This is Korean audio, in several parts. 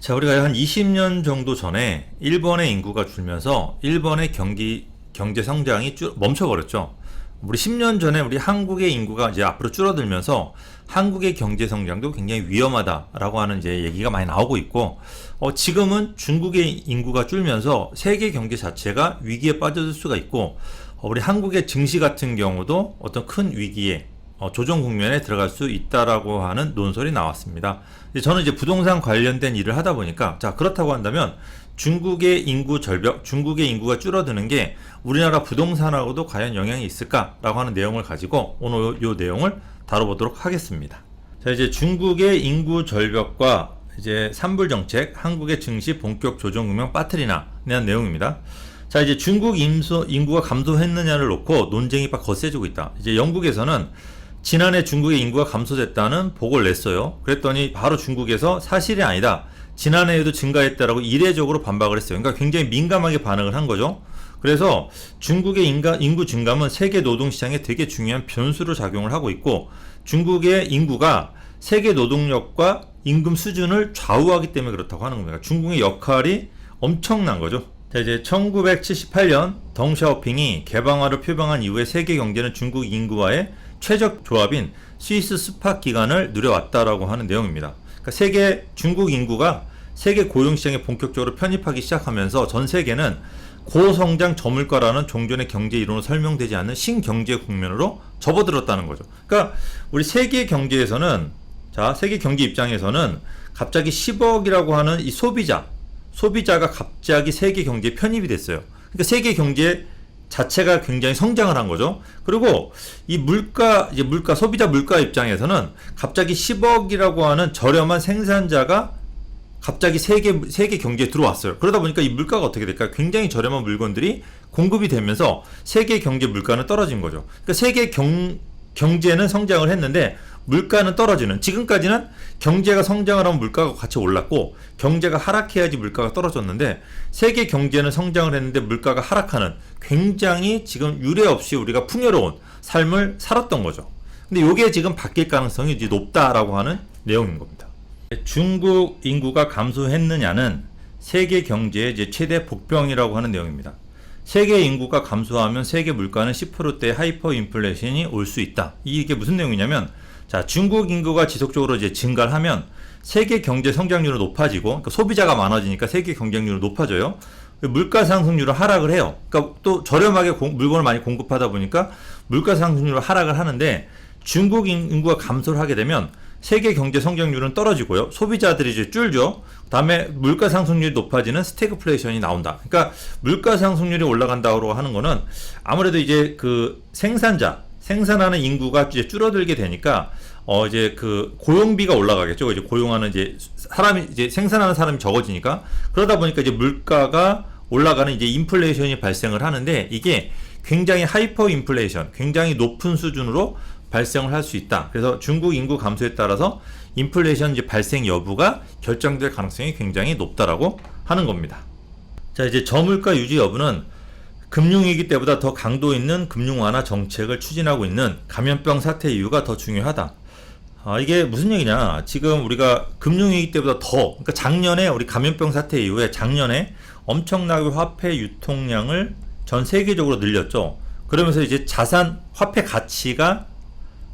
자, 우리가 한 20년 정도 전에 일본의 인구가 줄면서 일본의 경제 성장이 멈춰버렸죠. 우리 10년 전에 우리 한국의 인구가 이제 앞으로 줄어들면서 한국의 경제 성장도 굉장히 위험하다라고 하는 이제 얘기가 많이 나오고 있고, 지금은 중국의 인구가 줄면서 세계 경제 자체가 위기에 빠져들 수가 있고, 우리 한국의 증시 같은 경우도 어떤 큰 위기에 조정 국면에 들어갈 수 있다라고 하는 논설이 나왔습니다. 저는 이제 부동산 관련된 일을 하다 보니까, 자, 그렇다고 한다면 중국의 인구 절벽, 중국의 인구가 줄어드는 게 우리나라 부동산하고도 과연 영향이 있을까라고 하는 내용을 가지고 오늘 이 내용을 다뤄보도록 하겠습니다. 자, 이제 중국의 인구 절벽과 이제 산불 정책, 한국의 증시 본격 조정 국면 빠뜨리나라는 내용입니다. 자, 이제 중국 인구가 감소했느냐를 놓고 논쟁이 막 거세지고 있다. 이제 영국에서는 지난해 중국의 인구가 감소됐다는 보고를 냈어요. 그랬더니 바로 중국에서 사실이 아니다, 지난해에도 증가했다라고 이례적으로 반박을 했어요. 그러니까 굉장히 민감하게 반응을 한 거죠. 그래서 중국의 인구 증감은 세계 노동시장에 되게 중요한 변수로 작용을 하고 있고, 중국의 인구가 세계 노동력과 임금 수준을 좌우하기 때문에 그렇다고 하는 겁니다. 중국의 역할이 엄청난 거죠. 자, 이제 1978년 덩샤오핑이 개방화를 표방한 이후에 세계 경제는 중국 인구와의 최적 조합인 스위스 스팟 기간을 누려왔다라고 하는 내용입니다. 그러니까 중국 인구가 세계 고용시장에 본격적으로 편입하기 시작하면서 전 세계는 고성장 저물가라는 종전의 경제 이론으로 설명되지 않는 신경제 국면으로 접어들었다는 거죠. 그러니까 우리 세계 경제에서는, 자, 세계 경제 입장에서는 갑자기 10억이라고 하는 이 소비자가 갑자기 세계 경제에 편입이 됐어요. 그러니까 세계 경제 자체가 굉장히 성장을 한 거죠. 그리고 이 소비자 물가 입장에서는 갑자기 10억이라고 하는 저렴한 생산자가 갑자기 세계 경제에 들어왔어요. 그러다 보니까 이 물가가 어떻게 될까요? 굉장히 저렴한 물건들이 공급이 되면서 세계 경제 물가는 떨어진 거죠. 그러니까 세계 경제는 성장을 했는데 물가는 떨어지는, 지금까지는 경제가 성장을 하면 물가가 같이 올랐고 경제가 하락해야지 물가가 떨어졌는데, 세계 경제는 성장을 했는데 물가가 하락하는, 굉장히 지금 유례 없이 우리가 풍요로운 삶을 살았던 거죠. 근데 이게 지금 바뀔 가능성이 이제 높다라고 하는 내용인 겁니다. 중국 인구가 감소했느냐는 세계 경제의 이제 최대 복병이라고 하는 내용입니다. 세계 인구가 감소하면 세계 물가는 10%대 하이퍼 인플레이션이 올 수 있다. 이게 무슨 내용이냐면, 자, 중국 인구가 지속적으로 이제 증가를 하면 세계 경제 성장률은 높아지고, 그러니까 소비자가 많아지니까 세계 경쟁률은 높아져요. 물가 상승률은 하락을 해요. 그러니까 또 저렴하게 물건을 많이 공급하다 보니까 물가 상승률은 하락을 하는데, 중국 인구가 감소를 하게 되면 세계 경제 성장률은 떨어지고요. 소비자들이 이제 줄죠. 그다음에 물가 상승률이 높아지는 스태그플레이션이 나온다. 그러니까 물가 상승률이 올라간다고 하는 거는 아무래도 이제 그 생산하는 인구가 이제 줄어들게 되니까 이제 그 고용비가 올라가겠죠. 이제 고용하는 이제 생산하는 사람이 적어지니까, 그러다 보니까 이제 물가가 올라가는 이제 인플레이션이 발생을 하는데, 이게 굉장히 하이퍼 인플레이션, 굉장히 높은 수준으로 발생을 할 수 있다. 그래서 중국 인구 감소에 따라서 인플레이션 이제 발생 여부가 결정될 가능성이 굉장히 높다라고 하는 겁니다. 자, 이제 저물가 유지 여부는 금융위기 때보다 더 강도 있는 금융 완화 정책을 추진하고 있는 감염병 사태 이유가 더 중요하다. 이게 무슨 얘기냐? 지금 우리가 금융위기 때보다 그러니까 작년에 우리 감염병 사태 이후에 작년에 엄청나게 화폐 유통량을 전 세계적으로 늘렸죠. 그러면서 이제 화폐 가치가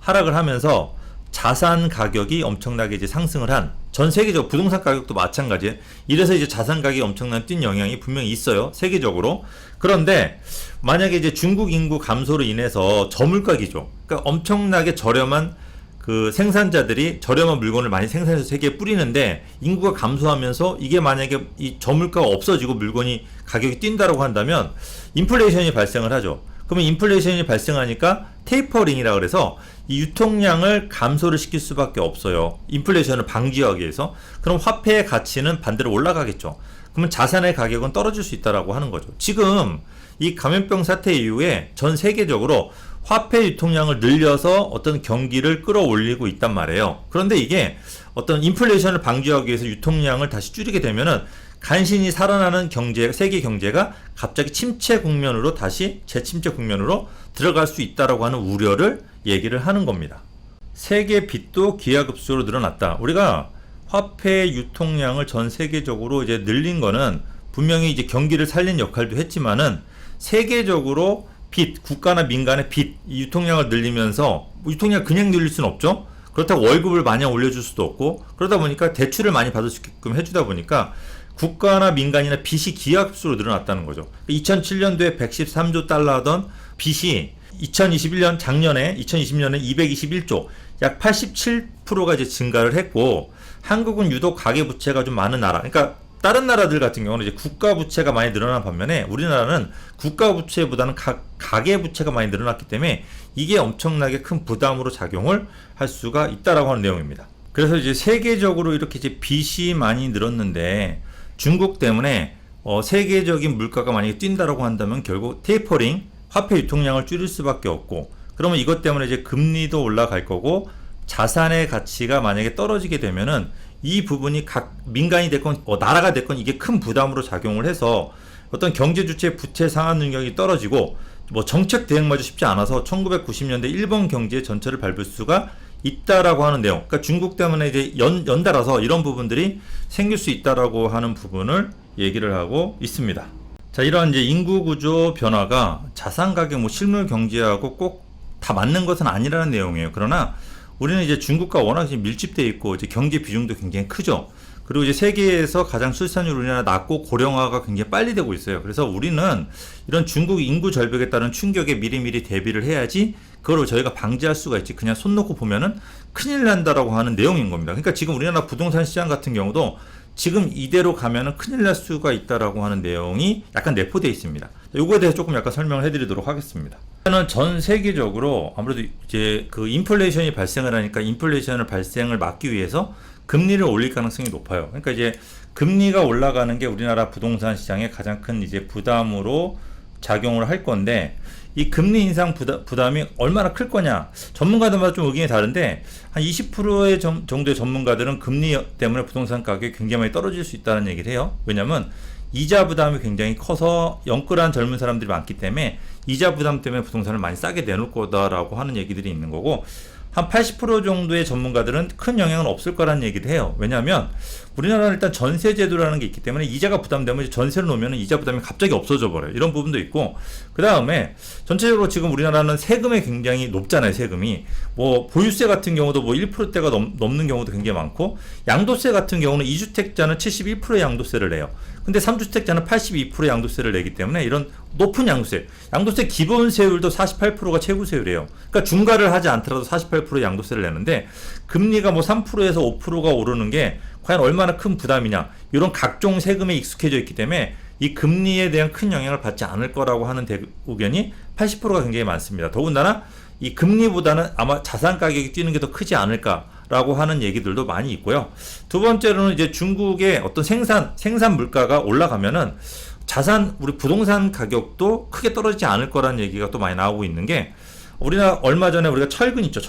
하락을 하면서 자산 가격이 엄청나게 이제 상승을 한, 전 세계적 부동산 가격도 마찬가지예요. 이래서 이제 자산 가격이 엄청나게 뛴 영향이 분명히 있어요, 세계적으로. 그런데 만약에 이제 중국 인구 감소로 인해서 저물가 기조, 그러니까 엄청나게 저렴한 그 생산자들이 저렴한 물건을 많이 생산해서 세계에 뿌리는데 인구가 감소하면서 이게 만약에 이 저물가가 없어지고 물건이 가격이 뛴다라고 한다면 인플레이션이 발생을 하죠. 그러면 인플레이션이 발생하니까 테이퍼링이라 그래서 이 유통량을 감소를 시킬 수밖에 없어요. 인플레이션을 방지하기 위해서. 그럼 화폐의 가치는 반대로 올라가겠죠. 그러면 자산의 가격은 떨어질 수 있다라고 하는 거죠. 지금 이 감염병 사태 이후에 전 세계적으로 화폐 유통량을 늘려서 어떤 경기를 끌어올리고 있단 말이에요. 그런데 이게 어떤 인플레이션을 방지하기 위해서 유통량을 다시 줄이게 되면은 간신히 살아나는 세계 경제가 갑자기 재침체 국면으로 들어갈 수 있다라고 하는 우려를 얘기를 하는 겁니다. 세계 빚도 기하급수로 늘어났다. 우리가 화폐 유통량을 전 세계적으로 이제 늘린 거는 분명히 이제 경기를 살린 역할도 했지만은 세계적으로 빚, 국가나 민간의 빚, 이 유통량을 늘리면서 유통량 그냥 늘릴 수는 없죠. 그렇다고 월급을 많이 올려줄 수도 없고 그러다 보니까 대출을 많이 받을 수 있게끔 해주다 보니까 국가나 민간이나 빚이 기하급수로 늘어났다는 거죠. 2007년도에 113조 달러 하던 빚이 2021년 작년에 2020년에 221조 약 87%가 이제 증가를 했고 한국은 유독 가계부채가 좀 많은 나라. 그러니까 다른 나라들 같은 경우는 이제 국가 부채가 많이 늘어난 반면에 우리나라는 국가 부채보다는 가계 부채가 많이 늘어났기 때문에 이게 엄청나게 큰 부담으로 작용을 할 수가 있다라고 하는 내용입니다. 그래서 이제 세계적으로 이렇게 이제 빚이 많이 늘었는데 중국 때문에 세계적인 물가가 만약에 뛴다라고 한다면 결국 테이퍼링, 화폐 유통량을 줄일 수밖에 없고 그러면 이것 때문에 이제 금리도 올라갈 거고 자산의 가치가 만약에 떨어지게 되면은 이 부분이 각 민간이 됐건 나라가 됐건 이게 큰 부담으로 작용을 해서 어떤 경제 주체 부채 상환 능력이 떨어지고 뭐 정책 대응마저 쉽지 않아서 1990년대 일본 경제 전체를 밟을 수가 있다라고 하는 내용. 그러니까 중국 때문에 이제 연달아서 이런 부분들이 생길 수 있다라고 하는 부분을 얘기를 하고 있습니다. 자, 이런 이제 인구 구조 변화가 자산 가격, 뭐 실물 경제하고 꼭 다 맞는 것은 아니라는 내용이에요. 그러나 우리는 이제 중국과 워낙 밀집되어 있고 이제 경제 비중도 굉장히 크죠. 그리고 이제 세계에서 가장 출산율 우리나라 낮고 고령화가 굉장히 빨리 되고 있어요. 그래서 우리는 이런 중국 인구 절벽에 따른 충격에 미리미리 대비를 해야지 그걸 저희가 방지할 수가 있지. 그냥 손 놓고 보면은 큰일 난다라고 하는 내용인 겁니다. 그러니까 지금 우리나라 부동산 시장 같은 경우도 지금 이대로 가면은 큰일 날 수가 있다라고 하는 내용이 약간 내포되어 있습니다. 요거에 대해서 조금 약간 설명을 해드리도록 하겠습니다. 저는 전 세계적으로 아무래도 이제 그 인플레이션이 발생을 하니까 인플레이션을 발생을 막기 위해서 금리를 올릴 가능성이 높아요. 그러니까 이제 금리가 올라가는 게 우리나라 부동산 시장의 가장 큰 이제 부담으로 작용을 할 건데 이 금리 인상 부담이 얼마나 클 거냐 전문가들마다 좀 의견이 다른데 한 20%의 정도의 전문가들은 금리 때문에 부동산 가격이 굉장히 많이 떨어질 수 있다는 얘기를 해요. 왜냐하면 이자 부담이 굉장히 커서 영끌한 젊은 사람들이 많기 때문에 이자 부담 때문에 부동산을 많이 싸게 내놓을 거다라고 하는 얘기들이 있는 거고 한 80% 정도의 전문가들은 큰 영향은 없을 거라는 얘기를 해요. 왜냐하면 우리나라는 일단 전세 제도라는 게 있기 때문에 이자가 부담되면 전세를 놓으면 이자 부담이 갑자기 없어져 버려요. 이런 부분도 있고 그 다음에 전체적으로 지금 우리나라는 세금이 굉장히 높잖아요. 세금이 뭐 보유세 같은 경우도 뭐 1%대가 넘는 경우도 굉장히 많고 양도세 같은 경우는 2주택자는 71%의 양도세를 내요. 근데 3주택자는 82%의 양도세를 내기 때문에 이런 높은 양도세 기본 세율도 48%가 최고 세율이에요. 그러니까 중과를 하지 않더라도 48%의 양도세를 내는데 금리가 뭐 3%에서 5%가 오르는 게 과연 얼마나 큰 부담이냐 이런 각종 세금에 익숙해져 있기 때문에 이 금리에 대한 큰 영향을 받지 않을 거라고 하는 의견이 80%가 굉장히 많습니다. 더군다나 이 금리보다는 아마 자산 가격이 뛰는 게 더 크지 않을까라고 하는 얘기들도 많이 있고요. 두 번째로는 이제 중국의 어떤 생산 물가가 올라가면은 우리 부동산 가격도 크게 떨어지지 않을 거라는 얘기가 또 많이 나오고 있는 게 우리나라 얼마 전에 우리가 철근 있죠,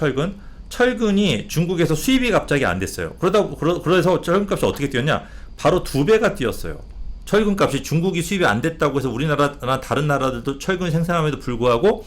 철근이 중국에서 수입이 갑자기 안 됐어요. 그래서 철근값이 어떻게 뛰었냐? 바로 2배가 뛰었어요. 철근값이 중국이 수입이 안 됐다고 해서 우리나라나 다른 나라들도 철근 생산함에도 불구하고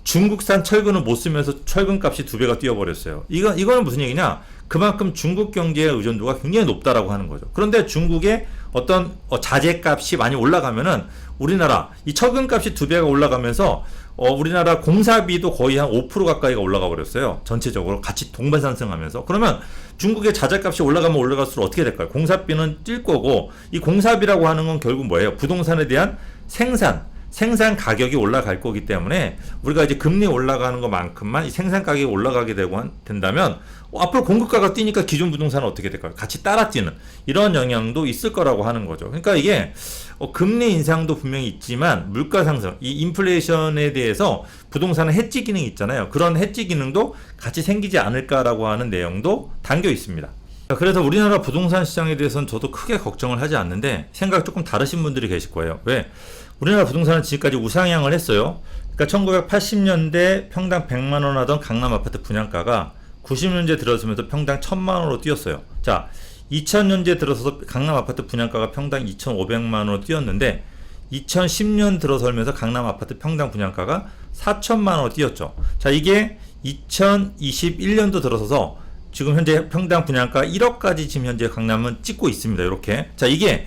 중국산 철근을 못 쓰면서 철근값이 2배가 뛰어버렸어요. 이거는 무슨 얘기냐? 그만큼 중국 경제의 의존도가 굉장히 높다라고 하는 거죠. 그런데 중국의 어떤 자재값이 많이 올라가면은 우리나라 이 철근값이 2배가 올라가면서 우리나라 공사비도 거의 한 5% 가까이가 올라가 버렸어요. 전체적으로 같이 동반 상승하면서. 그러면 중국의 자재값이 올라가면 올라갈수록 어떻게 될까요? 공사비는 뛸 거고 이 공사비라고 하는 건 결국 뭐예요? 부동산에 대한 생산 가격이 올라갈 거기 때문에 우리가 이제 금리 올라가는 것만큼만 이 생산 가격이 올라가게 된다면 앞으로 공급가가 뛰니까 기존 부동산은 어떻게 될까요? 같이 따라 뛰는 이런 영향도 있을 거라고 하는 거죠. 그러니까 이게 금리 인상도 분명히 있지만 물가 상승, 이 인플레이션에 대해서 부동산은 해지 기능이 있잖아요. 그런 해지 기능도 같이 생기지 않을까라고 하는 내용도 담겨 있습니다. 그래서 우리나라 부동산 시장에 대해서는 저도 크게 걱정을 하지 않는데 생각 조금 다르신 분들이 계실 거예요. 왜? 우리나라 부동산은 지금까지 우상향을 했어요. 그러니까 1980년대 평당 100만 원 하던 강남 아파트 분양가가 90년대 들어서면서 평당 1000만 원으로 뛰었어요. 자, 2000년대 들어서서 강남 아파트 분양가가 평당 2,500만 원으로 뛰었는데 2010년 들어서면서 강남 아파트 평당 분양가가 4천만 원으로 뛰었죠. 자, 이게 2021년도 들어서서 지금 현재 평당 분양가 1억까지 지금 현재 강남은 찍고 있습니다. 이렇게. 자, 이게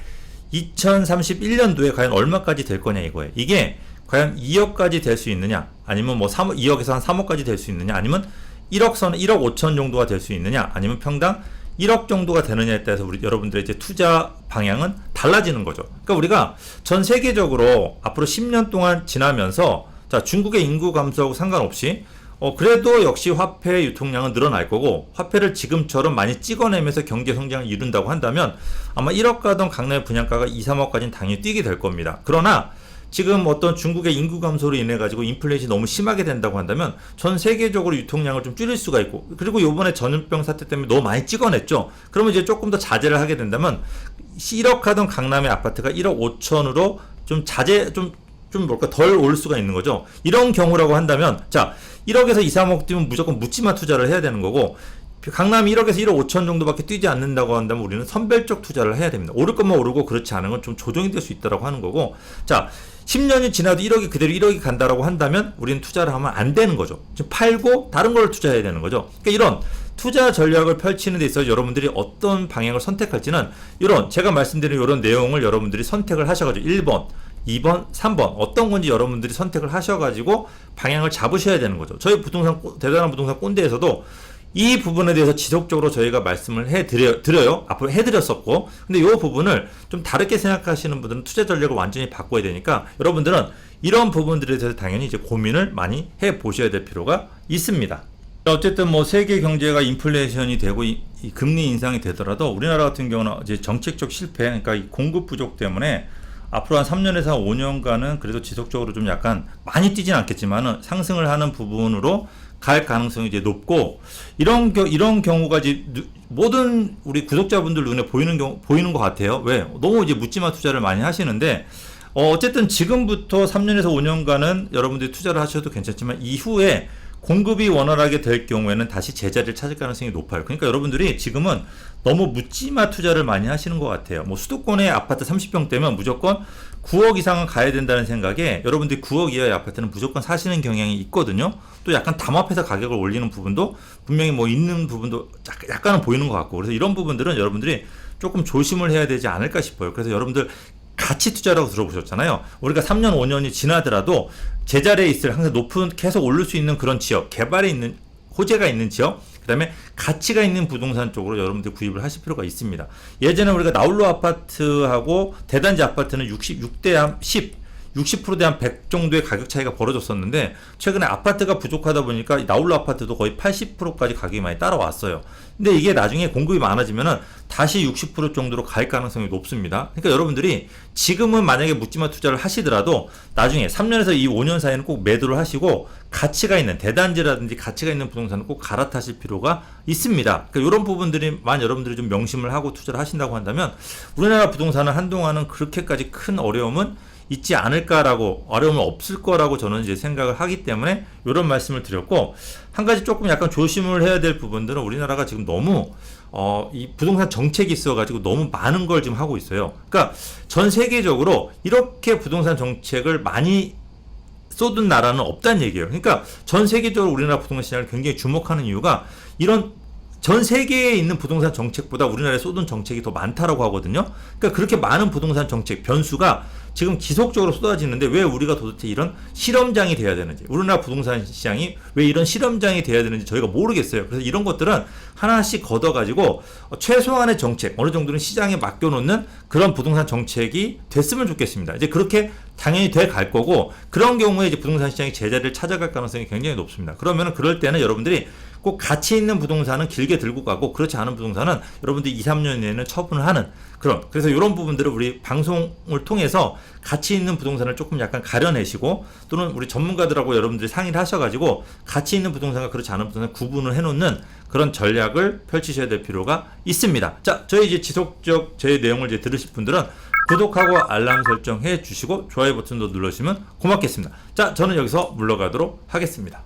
2031년도에 과연 얼마까지 될 거냐 이거예요. 이게 과연 2억까지 될 수 있느냐, 아니면 뭐 2억에서 한 3억까지 될 수 있느냐, 아니면 1억 5천 정도가 될 수 있느냐, 아니면 평당 1억 정도가 되느냐에 따라서 우리 여러분들의 이제 투자 방향은 달라지는 거죠. 그러니까 우리가 전 세계적으로 앞으로 10년 동안 지나면서 자, 중국의 인구 감소하고 상관없이 그래도 역시 화폐 유통량은 늘어날 거고, 화폐를 지금처럼 많이 찍어내면서 경제 성장을 이룬다고 한다면 아마 1억 가던 강남의 분양가가 2, 3억까지는 당연히 뛰게 될 겁니다. 그러나 지금 어떤 중국의 인구 감소로 인해 가지고 인플레이션이 너무 심하게 된다고 한다면 전 세계적으로 유통량을 좀 줄일 수가 있고, 그리고 요번에 전염병 사태 때문에 너무 많이 찍어냈죠. 그러면 이제 조금 더 자제를 하게 된다면 1억 하던 강남의 아파트가 1억 5천으로 좀 자제 좀 뭘까 덜 올 수가 있는 거죠. 이런 경우라고 한다면 자, 1억에서 2, 3억 뛰면 무조건 묻지마 투자를 해야 되는 거고, 강남이 1억에서 1억 5천 정도밖에 뛰지 않는다고 한다면 우리는 선별적 투자를 해야 됩니다. 오를 것만 오르고 그렇지 않은 건 좀 조정이 될 수 있다고 하는 거고, 자, 10년이 지나도 1억이 그대로 1억이 간다라고 한다면 우리는 투자를 하면 안 되는 거죠. 지금 팔고 다른 걸 투자해야 되는 거죠. 그러니까 이런 투자 전략을 펼치는 데 있어서 여러분들이 어떤 방향을 선택할지는 이런 제가 말씀드린 이런 내용을 여러분들이 선택을 하셔가지고 1번, 2번, 3번 어떤 건지 여러분들이 선택을 하셔가지고 방향을 잡으셔야 되는 거죠. 저희 대단한 부동산 꼰대에서도 이 부분에 대해서 지속적으로 저희가 말씀을 드려요. 앞으로 해드렸었고, 근데 이 부분을 좀 다르게 생각하시는 분들은 투자 전략을 완전히 바꿔야 되니까 여러분들은 이런 부분들에 대해서 당연히 이제 고민을 많이 해 보셔야 될 필요가 있습니다. 어쨌든 뭐 세계 경제가 인플레이션이 되고 이 금리 인상이 되더라도 우리나라 같은 경우는 이제 정책적 실패, 그러니까 이 공급 부족 때문에 앞으로 한 3년에서 5년간은 그래도 지속적으로 좀 약간 많이 뛰진 않겠지만은 상승을 하는 부분으로 갈 가능성이 이제 높고, 이런 경우가 이제 모든 우리 구독자분들 눈에 보이는 것 같아요. 왜? 너무 이제 묻지마 투자를 많이 하시는데, 어쨌든 지금부터 3년에서 5년간은 여러분들이 투자를 하셔도 괜찮지만 이후에 공급이 원활하게 될 경우에는 다시 제자리를 찾을 가능성이 높아요. 그러니까 여러분들이 지금은 너무 묻지마 투자를 많이 하시는 것 같아요. 뭐 수도권의 아파트 30평대면 무조건 9억 이상은 가야 된다는 생각에 여러분들이 9억 이하의 아파트는 무조건 사시는 경향이 있거든요. 또 약간 담합해서 가격을 올리는 부분도 분명히 뭐 있는 부분도 약간은 보이는 것 같고, 그래서 이런 부분들은 여러분들이 조금 조심을 해야 되지 않을까 싶어요. 그래서 여러분들 가치 투자라고 들어보셨잖아요. 우리가 3년, 5년이 지나더라도 제자리에 있을 항상 높은 계속 오를 수 있는 그런 지역, 개발에 있는 호재가 있는 지역, 그 다음에 가치가 있는 부동산 쪽으로 여러분들 구입을 하실 필요가 있습니다. 예전에 우리가 나홀로 아파트하고 대단지 아파트는 66대 한 10, 60%대 한 100 정도의 가격 차이가 벌어졌었는데 최근에 아파트가 부족하다 보니까 나홀로 아파트도 거의 80%까지 가격이 많이 따라왔어요. 근데 이게 나중에 공급이 많아지면은 다시 60% 정도로 갈 가능성이 높습니다. 그러니까 여러분들이 지금은 만약에 묻지마 투자를 하시더라도 나중에 3년에서 이 5년 사이에는 꼭 매도를 하시고 가치가 있는 대단지라든지 가치가 있는 부동산을 꼭 갈아타실 필요가 있습니다. 그러니까 이런 부분들만 여러분들이 좀 명심을 하고 투자를 하신다고 한다면 우리나라 부동산은 한동안은 그렇게까지 큰 어려움은 있지 않을까라고, 어려움은 없을 거라고 저는 이제 생각을 하기 때문에 이런 말씀을 드렸고, 한 가지 조금 약간 조심을 해야 될 부분들은 우리나라가 지금 너무 이 부동산 정책이 있어가지고 너무 많은 걸 지금 하고 있어요. 그러니까 전 세계적으로 이렇게 부동산 정책을 많이 쏟은 나라는 없다는 얘기예요. 그러니까 전 세계적으로 우리나라 부동산 시장을 굉장히 주목하는 이유가 이런 전 세계에 있는 부동산 정책보다 우리나라에 쏟은 정책이 더 많다라고 하거든요. 그러니까 그렇게 많은 부동산 정책 변수가 지금 지속적으로 쏟아지는데 왜 우리가 도대체 이런 실험장이 돼야 되는지, 우리나라 부동산 시장이 왜 이런 실험장이 돼야 되는지 저희가 모르겠어요. 그래서 이런 것들은 하나씩 걷어가지고 최소한의 정책, 어느 정도는 시장에 맡겨놓는 그런 부동산 정책이 됐으면 좋겠습니다. 이제 그렇게 당연히 돼 갈 거고, 그런 경우에 이제 부동산 시장이 제자리를 찾아갈 가능성이 굉장히 높습니다. 그러면은 그럴 때는 여러분들이 꼭 가치 있는 부동산은 길게 들고 가고, 그렇지 않은 부동산은 여러분들이 2, 3년 내에는 처분을 하는 그래서 이런 부분들을 우리 방송을 통해서 가치 있는 부동산을 조금 약간 가려내시고, 또는 우리 전문가들하고 여러분들이 상의를 하셔가지고 가치 있는 부동산과 그렇지 않은 부동산 구분을 해놓는 그런 전략을 펼치셔야 될 필요가 있습니다. 자, 저희 이제 지속적 제 내용을 이제 들으실 분들은 구독하고 알람 설정 해 주시고 좋아요 버튼도 눌러주시면 고맙겠습니다. 자, 저는 여기서 물러가도록 하겠습니다.